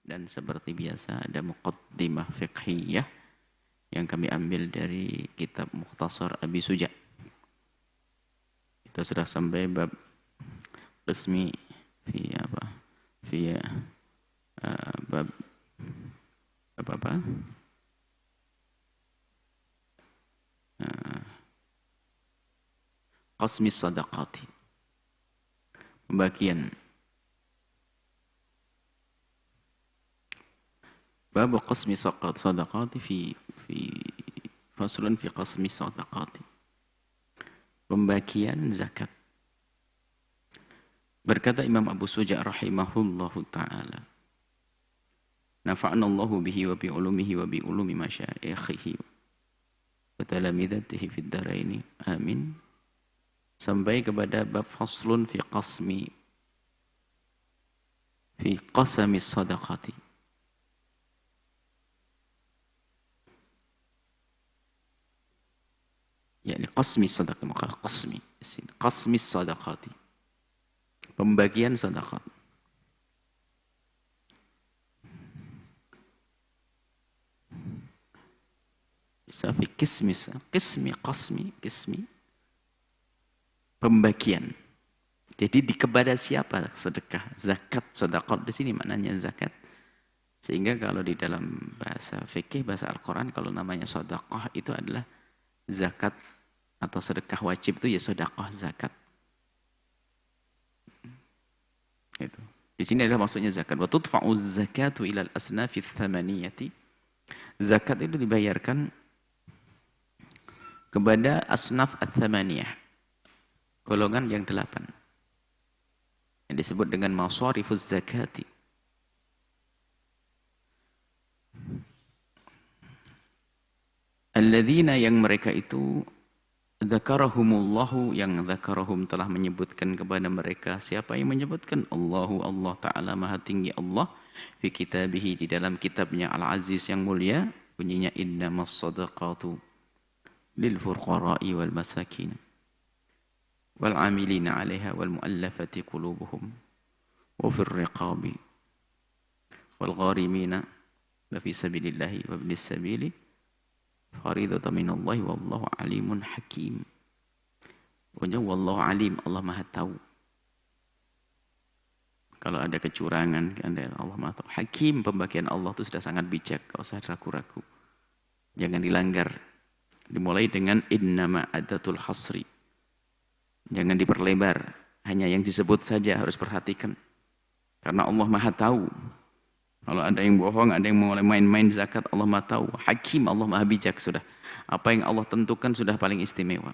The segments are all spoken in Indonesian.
Dan seperti biasa ada muqaddimah fiqhiyah yang kami ambil dari kitab Mukhtasar Abi Suja. Kita sudah sampai bab resmi fi apa? Fi bab apa? Qasmi sadaqati. Pembagian. Bab qasmi sadaqati fi faslun fi qasmi sadaqati. Pembagian zakat. Berkata Imam Abu Suja rahimahullahu ta'ala, nafa'ana Allahu bihi wa bi ulumihi wa bi ulumi masyayikhihi wa talamidatihi fid dharaini amin. Sampai kepada bab faslun fi qasami sadaqati. yakni qasmi sadaqah, maka qasmi sadaqati, pembagian sedekah. Bisa fi qismi, pembagian. Jadi kepada siapa sedekah, zakat, sedekah di sini maknanya zakat. Sehingga kalau di dalam bahasa fikih, bahasa Al-Quran, kalau namanya sedekah itu adalah zakat atau sedekah wajib itu ya sedekah zakat. Itu. Di sini adalah maksudnya zakat. Wa tudfa'u zakatu ila al-asnafi tsamaniyati. Zakat itu dibayarkan kepada asnaf ats-tsamaniyah. Golongan yang 8. Yang disebut dengan masarifuz zakati. Alladzina, yang mereka itu dzakarahumullahu, yang dzakarahum telah menyebutkan kepada mereka. Siapa yang menyebutkan? Allahu, Allah Ta'ala Maha Tinggi Allah, fi kitabihi, di dalam kitabnya Al-Aziz yang mulia, bunyinya innamas sadaqatu lil fuqara'i wal masakin wal 'amilina 'alaiha wal mu'allafati qulubuhum wa fir riqabi wal gharimina wa fi sabilillahi wa ibnis sabili faridatan minallahi wallahu alimun hakim. Pokoknya wallahu alim, Allah Maha tahu. Kalau ada kecurangan, Allah Maha tahu. Hakim, pembagian Allah itu sudah sangat bijak, enggak usah ragu-ragu. Jangan dilanggar. Dimulai dengan innama adatul hasri. Jangan diperlebar, hanya yang disebut saja harus perhatikan. Karena Allah Maha tahu. Kalau ada yang bohong, ada yang mulai main-main zakat, Allah Maha tahu. Hakim, Allah Maha bijak sudah. Apa yang Allah tentukan sudah paling istimewa.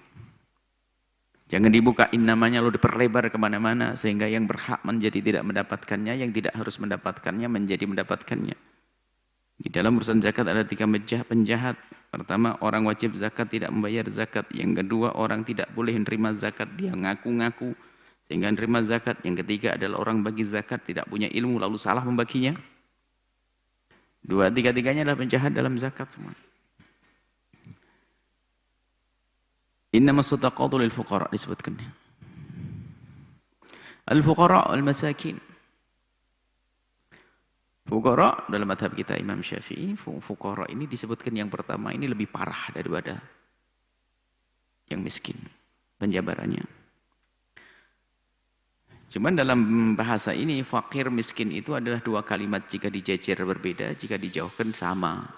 Jangan dibuka namanya lalu diperlebar kemana-mana sehingga yang berhak menjadi tidak mendapatkannya, yang tidak harus mendapatkannya menjadi mendapatkannya. Di dalam urusan zakat ada 3 penjahat. Pertama, orang wajib zakat tidak membayar zakat. Yang kedua, orang tidak boleh menerima zakat, dia ngaku-ngaku sehingga menerima zakat. Yang ketiga adalah orang bagi zakat tidak punya ilmu lalu salah membaginya. Tiga-tiganya adalah penjahat dalam zakat semua. Innamas sadaqatu lil fuqara, disebutkan. Al-fuqara al-masakin. Fuqara dalam madhab kita Imam Syafi'i, fuqara ini disebutkan yang pertama ini lebih parah daripada yang miskin, penjabarannya. Cuman dalam bahasa ini fakir miskin itu adalah 2 kalimat, jika dijejer berbeda, jika dijauhkan sama.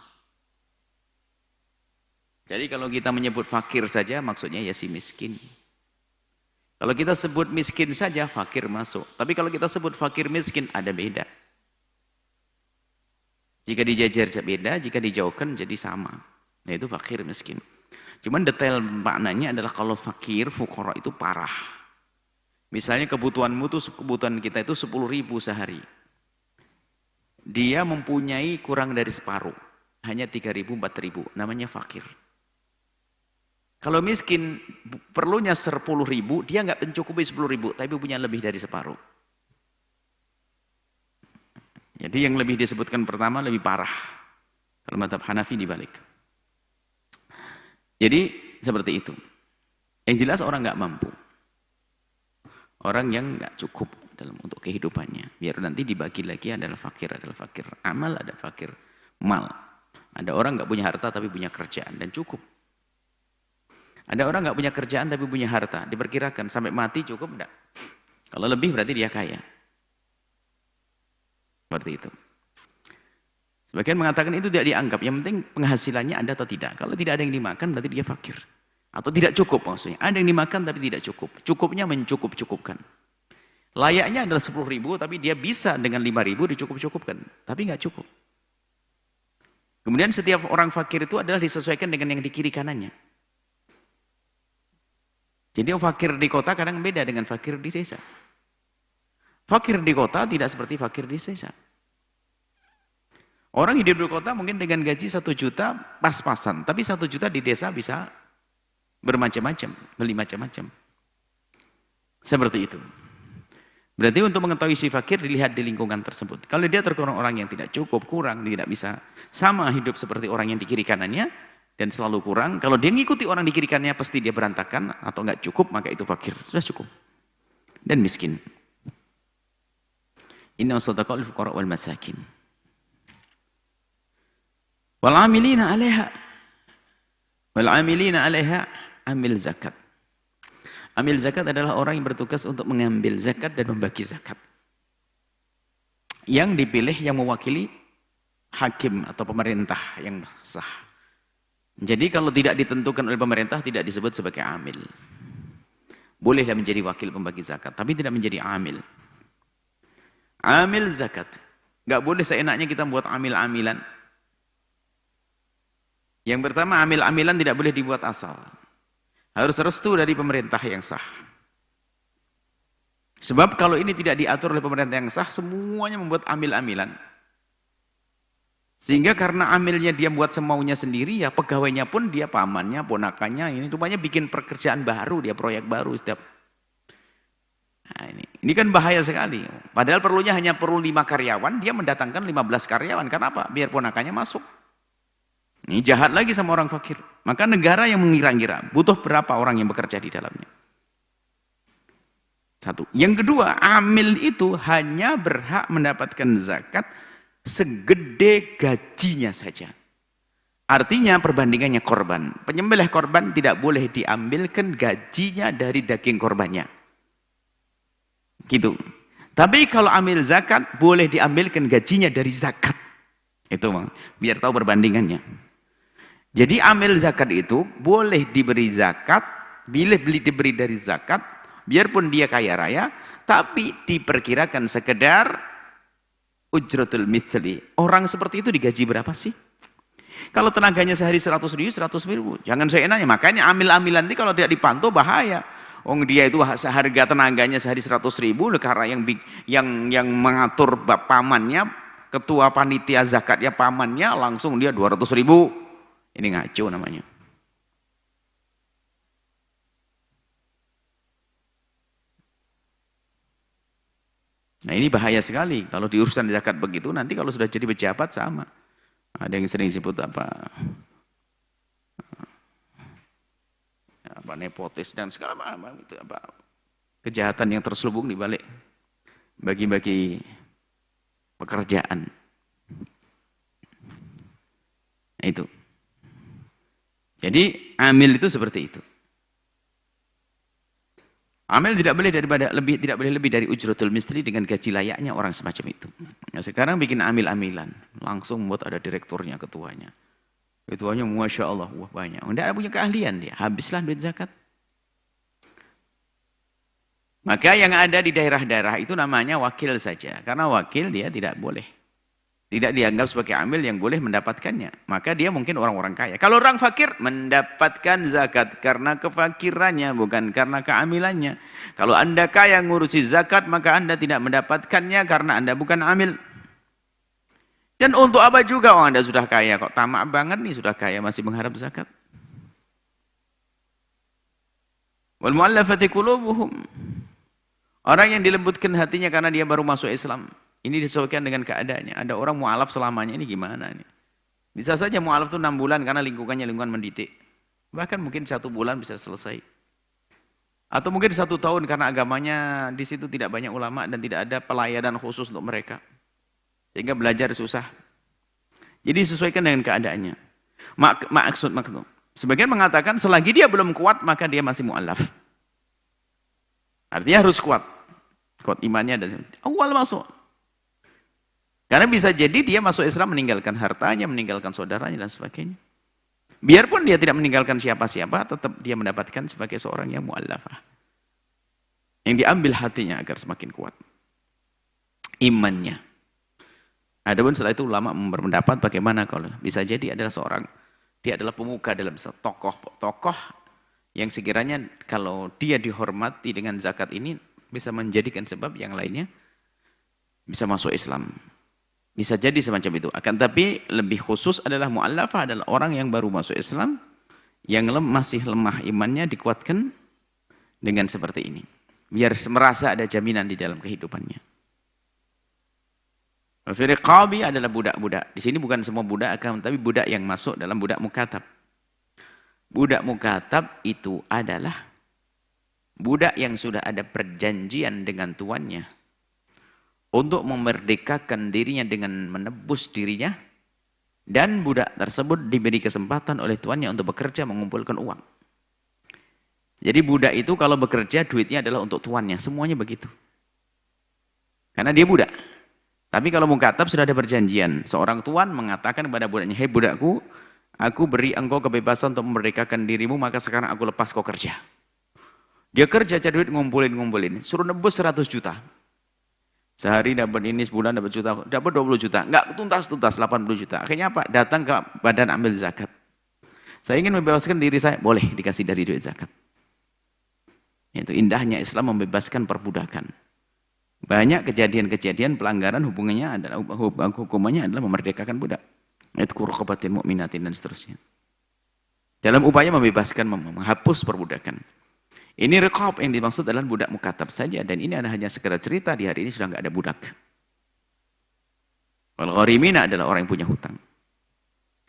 Jadi kalau kita menyebut fakir saja maksudnya ya si miskin. Kalau kita sebut miskin saja fakir masuk. Tapi kalau kita sebut fakir miskin ada beda. Jika dijejer beda, jika dijauhkan jadi sama. Yaitu fakir miskin. Cuman detail maknanya adalah kalau fakir, fuqara itu parah. Misalnya kebutuhanmu tuh, kebutuhan kita itu 10.000 sehari. Dia mempunyai kurang dari separuh. Hanya 3.000, 4.000. Namanya fakir. Kalau miskin, perlunya 10.000, dia nggak mencukupi 10.000, tapi punya lebih dari separuh. Jadi yang lebih disebutkan pertama lebih parah. Kalau mazhab Hanafi dibalik. Jadi seperti itu. Yang jelas orang nggak mampu. Orang yang nggak cukup untuk kehidupannya. Biar nanti dibagi lagi adalah fakir amal, ada fakir mal. Ada orang nggak punya harta tapi punya kerjaan dan cukup. Ada orang nggak punya kerjaan tapi punya harta, diperkirakan sampai mati cukup enggak? Kalau lebih berarti dia kaya. Seperti itu. Sebagian mengatakan itu tidak dianggap, yang penting penghasilannya ada atau tidak. Kalau tidak ada yang dimakan berarti dia fakir. Atau tidak cukup maksudnya. Ada yang dimakan tapi tidak cukup. Cukupnya mencukup-cukupkan. Layaknya adalah 10.000 tapi dia bisa dengan 5.000 dicukup-cukupkan. Tapi nggak cukup. Kemudian setiap orang fakir itu adalah disesuaikan dengan yang di kiri kanannya. Jadi fakir di kota kadang beda dengan fakir di desa. Fakir di kota tidak seperti fakir di desa. Orang hidup di kota mungkin dengan gaji 1 juta pas-pasan. Tapi 1 juta di desa bisa bermacam-macam, beli macam-macam. Seperti itu. Berarti untuk mengetahui si fakir dilihat di lingkungan tersebut. Kalau dia tergolong orang yang tidak cukup, kurang, tidak bisa sama hidup seperti orang yang di kiri kanannya, dan selalu kurang. Kalau dia ngikuti orang di kiri kanannya, pasti dia berantakan atau enggak cukup, maka itu fakir. Sudah cukup. Dan miskin. Inna sadaqal fuqara wal masakin. Wal amilina 'alaiha. Wal amilina 'alaiha amil zakat. Amil zakat adalah orang yang bertugas untuk mengambil zakat dan membagi zakat. Yang dipilih yang mewakili hakim atau pemerintah yang sah. Jadi kalau tidak ditentukan oleh pemerintah tidak disebut sebagai amil. Bolehlah menjadi wakil pembagi zakat, tapi tidak menjadi amil. Amil zakat. Nggak boleh seenaknya kita buat amil-amilan. Yang pertama, amil-amilan tidak boleh dibuat asal. Harus restu dari pemerintah yang sah. Sebab kalau ini tidak diatur oleh pemerintah yang sah, semuanya membuat amil-amilan. Sehingga karena amilnya dia buat semaunya sendiri, ya pegawainya pun dia pamannya, ponakannya, ini rupanya bikin pekerjaan baru, dia proyek baru setiap. Nah, ini kan bahaya sekali. Padahal perlunya hanya perlu 5 karyawan, dia mendatangkan 15 karyawan. Kenapa? Biar ponakannya masuk. Ini jahat lagi sama orang fakir. Maka negara yang mengira-ngira butuh berapa orang yang bekerja di dalamnya. Satu. Yang kedua, amil itu hanya berhak mendapatkan zakat segede gajinya saja. Artinya perbandingannya korban. Penyembelih korban tidak boleh diambilkan gajinya dari daging korbannya. Gitu. Tapi kalau ambil zakat boleh diambilkan gajinya dari zakat. Itu biar tahu perbandingannya. Jadi amil zakat itu boleh diberi zakat, bila diberi dari zakat, biarpun dia kaya raya, tapi diperkirakan sekedar ujratul mithli. Orang seperti itu digaji berapa sih? Kalau tenaganya sehari 100.000, 100.000, jangan seenaknya. Makanya amil-amilan ini kalau tidak dipantau bahaya. Dia itu harga tenaganya sehari 100.000, karena yang mengatur pamannya, ketua panitia zakatnya pamannya, langsung dia 200.000. Ini ngaco namanya. Nah ini bahaya sekali. Kalau di urusan zakat begitu, nanti kalau sudah jadi pejabat sama. Ada yang sering disebut apa nepotis dan segala macam itu kejahatan yang terselubung di balik bagi-bagi pekerjaan. Nah itu. Jadi amil itu seperti itu. Amil tidak boleh lebih dari ujratul mistri dengan gaji layaknya orang semacam itu. Nah, sekarang bikin amil-amilan, langsung buat ada direkturnya, ketuanya. Ketuanya Masya Allah, wah banyak. Tidak ada punya keahlian dia, habislah duit zakat. Maka yang ada di daerah-daerah itu namanya wakil saja. Karena wakil dia tidak boleh. Tidak dianggap sebagai amil yang boleh mendapatkannya. Maka dia mungkin orang-orang kaya. Kalau orang fakir mendapatkan zakat karena kefakirannya, bukan karena keamilannya. Kalau Anda kaya ngurusi zakat, maka Anda tidak mendapatkannya karena Anda bukan amil. Dan untuk apa juga Anda sudah kaya, kok tamak banget nih sudah kaya masih mengharap zakat. Wal mu'allafati qulubuhum. Orang yang dilembutkan hatinya karena dia baru masuk Islam. Ini disesuaikan dengan keadaannya. Ada orang mu'alaf selamanya, ini gimana nih? Bisa saja mu'alaf itu 6 bulan karena lingkungan mendidik. Bahkan mungkin 1 bulan bisa selesai. Atau mungkin 1 tahun karena agamanya di situ tidak banyak ulama dan tidak ada pelayanan khusus untuk mereka. Sehingga belajar susah. Jadi sesuaikan dengan keadaannya. Maksud. Sebagian mengatakan selagi dia belum kuat maka dia masih mu'allaf. Artinya harus kuat. Kuat imannya dan awal masuk. Karena bisa jadi dia masuk Islam meninggalkan hartanya, meninggalkan saudaranya dan sebagainya. Biarpun dia tidak meninggalkan siapa-siapa, tetap dia mendapatkan sebagai seorang yang mu'allafah. Yang diambil hatinya agar semakin kuat. Imannya. Adapun setelah itu ulama berpendapat bagaimana kalau bisa jadi adalah seorang, dia adalah pemuka dalam tokoh yang sekiranya kalau dia dihormati dengan zakat ini bisa menjadikan sebab yang lainnya bisa masuk Islam. Bisa jadi semacam itu. Akan tapi lebih khusus adalah mu'allafah adalah orang yang baru masuk Islam, yang masih lemah imannya dikuatkan dengan seperti ini. Biar merasa ada jaminan di dalam kehidupannya. Firiqabi adalah budak-budak. Di sini bukan semua budak akan, tapi budak yang masuk dalam budak mukatab. Budak mukatab itu adalah budak yang sudah ada perjanjian dengan tuannya untuk memerdekakan dirinya dengan menebus dirinya, dan budak tersebut diberi kesempatan oleh tuannya untuk bekerja mengumpulkan uang. Jadi budak itu kalau bekerja duitnya adalah untuk tuannya, semuanya begitu. Karena dia budak. Tapi kalau mukatab sudah ada perjanjian, seorang tuan mengatakan kepada budaknya, "Hei budakku, aku beri engkau kebebasan untuk memerdekakan dirimu, maka sekarang aku lepas kau kerja." Dia kerja cari duit ngumpulin, suruh nebus 100 juta. Sehari dapat ini, sebulan dapat juta, dapat 20 juta. Enggak tuntas 80 juta. Akhirnya apa? Datang ke badan ambil zakat. Saya ingin membebaskan diri saya, boleh dikasih dari duit zakat. Itu indahnya Islam membebaskan perbudakan. Banyak kejadian-kejadian pelanggaran hukumannya adalah memerdekakan budak. Itu raqabatin mu'minatin dan seterusnya. Dalam upaya membebaskan, menghapus perbudakan. Ini riqab yang dimaksud adalah budak mukatab saja, dan ini hanya sekedar cerita. Di hari ini sudah nggak ada budak. Wal-gharimina adalah orang yang punya hutang.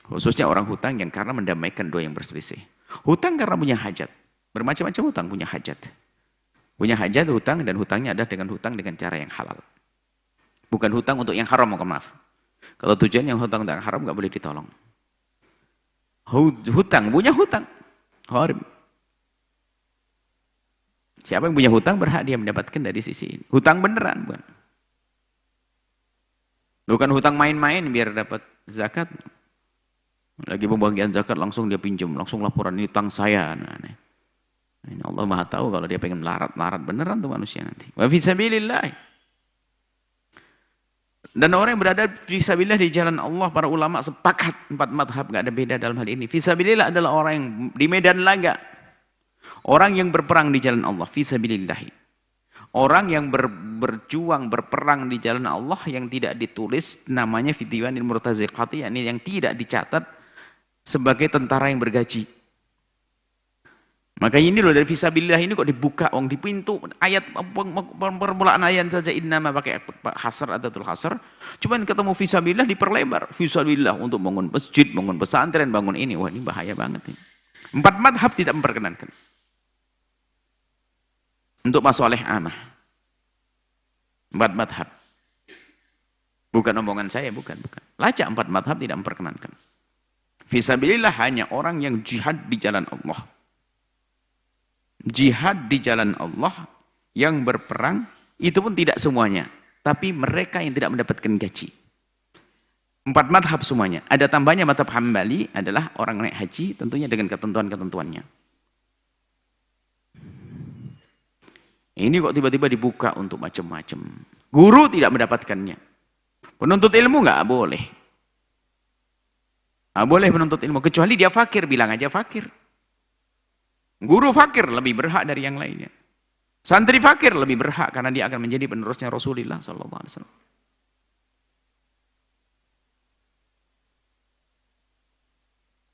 Khususnya orang hutang yang karena mendamaikan dua yang berselisih. Hutang karena punya hajat. Bermacam-macam hutang punya hajat. Punya hajat hutang, dan hutangnya adalah dengan hutang dengan cara yang halal. Bukan hutang untuk yang haram, mohon maaf. Kalau tujuan yang hutang yang haram nggak boleh ditolong. Hutang, punya hutang. Gharim. Siapa yang punya hutang berhak dia mendapatkan dari sisi ini. Hutang beneran, bukan? Bukan hutang main-main biar dapat zakat. Lagi pembagian zakat langsung dia pinjam, langsung laporan ini hutang saya. Nah, ini Allah Maha tahu kalau dia pengen melarat beneran tuh manusia nanti. Wa fi sabilillah. Dan orang yang berada fi sabilillah di jalan Allah, para ulama sepakat 4 mazhab enggak ada beda dalam hal ini. Fi sabilillah adalah orang yang di medan laga. Orang yang berperang di jalan Allah, fisabilillah. Orang yang berjuang, berperang di jalan Allah yang tidak ditulis namanya fi diwanil murtaziqati, yakni yang tidak dicatat sebagai tentara yang bergaji. Maka ini loh dari fisabilillah ini kok dibuka di pintu ayat permulaan ayat saja innama pakai hasr adatul hasr. Cuman ketemu fisabilillah diperlebar. Fisabilillah untuk bangun masjid, bangun pesantren, bangun ini. Wah, ini bahaya banget ini. 4 mazhab tidak memperkenankan. Untuk masalih amah. 4 mazhab. Bukan omongan saya, bukan. Lacak 4 mazhab tidak memperkenankan. Fisabilillah hanya orang yang jihad di jalan Allah. Jihad di jalan Allah yang berperang, itu pun tidak semuanya. Tapi mereka yang tidak mendapatkan gaji. 4 mazhab semuanya. Ada tambahnya mazhab Hambali adalah orang naik haji tentunya dengan ketentuan-ketentuannya. Ini kok tiba-tiba dibuka untuk macam-macam. Guru tidak mendapatkannya. Penuntut ilmu nggak boleh. Nggak boleh menuntut ilmu. Kecuali dia fakir, bilang aja fakir. Guru fakir lebih berhak dari yang lainnya. Santri fakir lebih berhak karena dia akan menjadi penerusnya Rasulullah SAW.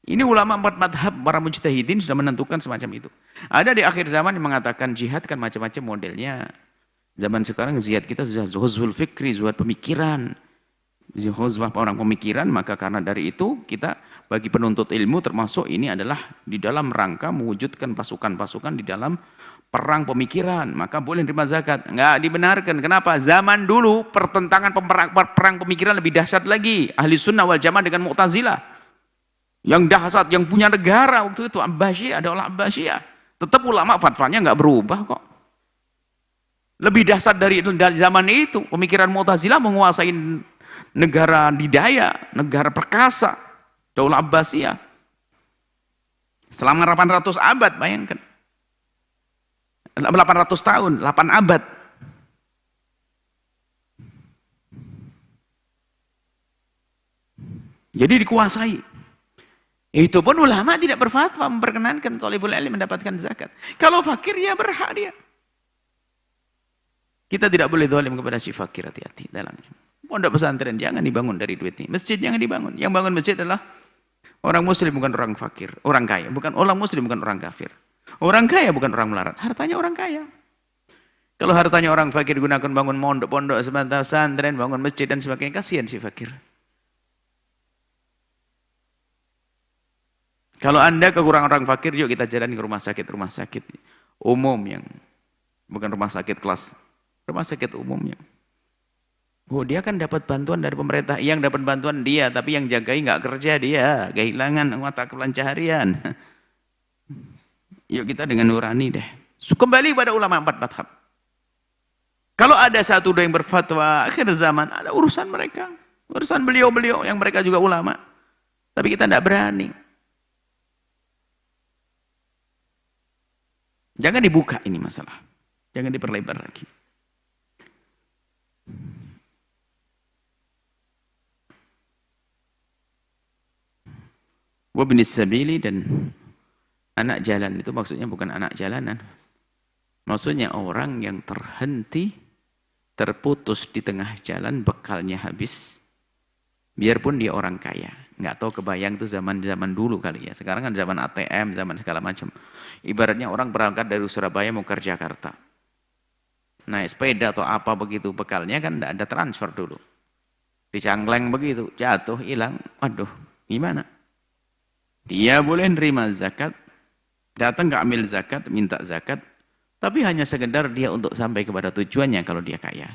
Ini ulama 4 madhab, para mujtahidin sudah menentukan semacam itu. Ada di akhir zaman yang mengatakan jihad kan macam-macam modelnya. Zaman sekarang jihad kita sudah zuhul fikri, zuhud pemikiran. Zihuzbah orang pemikiran, maka karena dari itu kita bagi penuntut ilmu termasuk ini adalah di dalam rangka mewujudkan pasukan-pasukan di dalam perang pemikiran, maka boleh terima zakat. Enggak dibenarkan. Kenapa? Zaman dulu pertentangan perang pemikiran lebih dahsyat lagi. Ahli sunnah wal jamaah dengan Mu'tazilah. Yang dahsyat, yang punya negara waktu itu Abbasiyah, adalah Abbasiyah. Tetap ulama fatwanya enggak berubah kok. Lebih dahsyat dari zaman itu, pemikiran Mu'tazilah menguasai negara didaya, negara perkasa, Daulah Abbasiyah. Selama 800 abad, bayangkan. 800 tahun, 8 abad. Jadi dikuasai. Itu pun ulama tidak berfatwa memperkenankan thalibul ilmi mendapatkan zakat. Kalau fakir ya berhak dia. Kita tidak boleh zalim kepada si fakir, hati-hati dalamnya. Pondok pesantren jangan dibangun dari duit ini. Masjid jangan dibangun. Yang bangun masjid adalah orang muslim, bukan orang fakir. Orang kaya, bukan orang muslim, bukan orang kafir. Orang kaya bukan orang melarat. Hartanya orang kaya. Kalau hartanya orang fakir gunakan bangun pondok-pondok, sebentar pesantren, bangun masjid dan sebagainya, kasihan si fakir. Kalau Anda kekurangan orang fakir, yuk kita jalan ke rumah sakit umum yang bukan rumah sakit kelas, rumah sakit umumnya. Oh, dia kan dapat bantuan dari pemerintah. Yang dapat bantuan dia, tapi yang jagai nggak kerja dia, kehilangan mata pencaharian. Yuk kita dengan nurani deh. Kembali pada ulama 4 madhab. Kalau ada satu dua yang berfatwa akhir zaman, ada urusan mereka, urusan beliau-beliau yang mereka juga ulama. Tapi kita tidak berani. Jangan dibuka ini masalah. Jangan diperlebar lagi. Wabnis sabili, dan anak jalan itu maksudnya bukan anak jalanan. Maksudnya orang yang terhenti, terputus di tengah jalan, bekalnya habis. Biarpun dia orang kaya. Nggak tahu kebayang itu zaman dulu kali ya. Sekarang kan zaman ATM, zaman segala macam. Ibaratnya orang berangkat dari Surabaya mau ke Jakarta. Naik sepeda atau apa begitu, bekalnya kan nggak ada transfer dulu. Dicangkleng begitu, jatuh, hilang. Waduh, gimana? Dia boleh nerima zakat, datang ke ambil zakat, minta zakat, tapi hanya sekedar dia untuk sampai kepada tujuannya kalau dia kaya.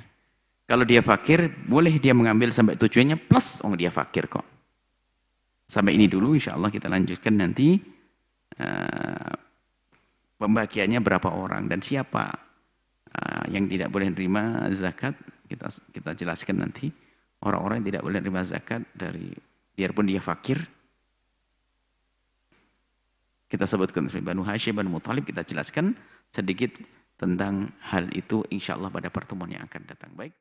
Kalau dia fakir, boleh dia mengambil sampai tujuannya plus, dia fakir kok. Sampai ini dulu, insya Allah kita lanjutkan nanti pembagiannya berapa orang dan siapa yang tidak boleh nerima zakat, kita jelaskan nanti. Orang-orang yang tidak boleh nerima zakat dari biarpun dia fakir. Kita sebutkan Banu Hashim, Banu Muthalib, kita jelaskan sedikit tentang hal itu insya Allah pada pertemuan yang akan datang. Baik.